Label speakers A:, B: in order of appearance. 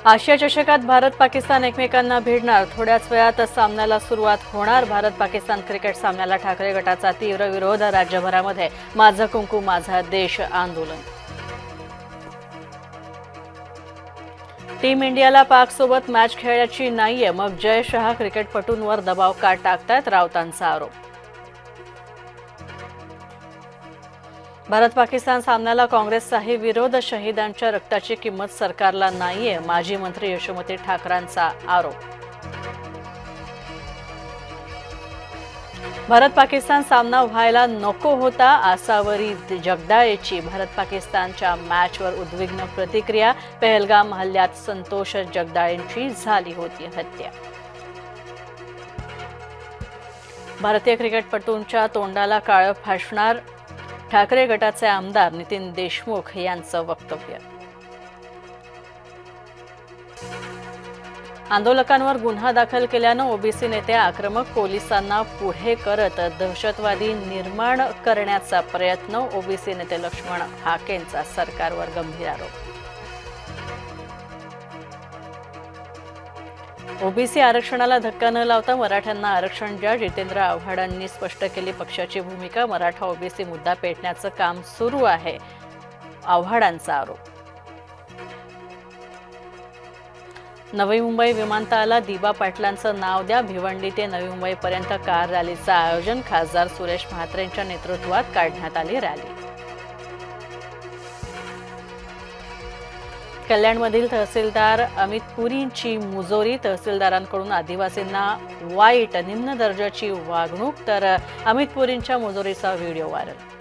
A: आशिया चषकात भारत पाकिस्तान एकमेकांना भिडणार। थोड्याच वेळात सामन्याला सुरुवात होणार। भारत पाकिस्तान क्रिकेट सामन्याला ठाकरे गटाचा तीव्र विरोध। राज्यभरामध्ये माझं कुंकू माझा देश आंदोलन। टीम इंडियाला पाकसोबत मॅच खेळायची नाहीये, मग जय शहा क्रिकेटपटूंवर दबाव का टाकतायत, राऊतांचा आरोप। भारत पाकिस्तान सामन्याला काँग्रेसचाही विरोध। शहीदांच्या रक्ताची किंमत सरकारला नाहीये, माजी मंत्री यशोमती ठाकरांचा आरोप। भारत पाकिस्तान सामना व्हायला नको होता, आसावरी जगदाळेची भारत पाकिस्तानच्या मॅचवर उद्विग्न प्रतिक्रिया। पहलगाम हल्ल्यात संतोष जगदाळेंची झाली होती हत्या। भारतीय क्रिकेटपटूंच्या तोंडाला काळं फासणार, ठाकरे गटाचे आमदार नितीन देशमुख यांचं वक्तव्य। आंदोलकांवर गुन्हा दाखल केल्यानं ओबीसी नेते आक्रमक, पोलिसांना पुढे करत दहशतवादी निर्माण करण्याचा प्रयत्न। ओबीसी नेते लक्ष्मण हाकेंचा सरकारवर गंभीर आरोप। ओबीसी आरक्षणाला धक्का न लावता मराठ्यांना आरक्षण द्या, जितेंद्र आव्हाडांनी स्पष्ट केली पक्षाची भूमिका। मराठा ओबीसी मुद्दा पेटण्याचं काम सुरू आहे, आव्हाडांचा आरोप। नवी मुंबई विमानतळाला दिबा पाटलांचं नाव द्या, भिवंडी ते नवी मुंबईपर्यंत कार रॅलीचं आयोजन। खासदार सुरेश म्हात्रेंच्या नेतृत्वात काढण्यात आली रॅली। कल्याणमधील तहसीलदार अमित पुरींची मुजोरी, तहसीलदारांकडून आदिवासींना वाईट निम्न दर्जाची वागणूक, तर अमित पुरींच्या मुजोरीचा व्हिडिओ व्हायरल।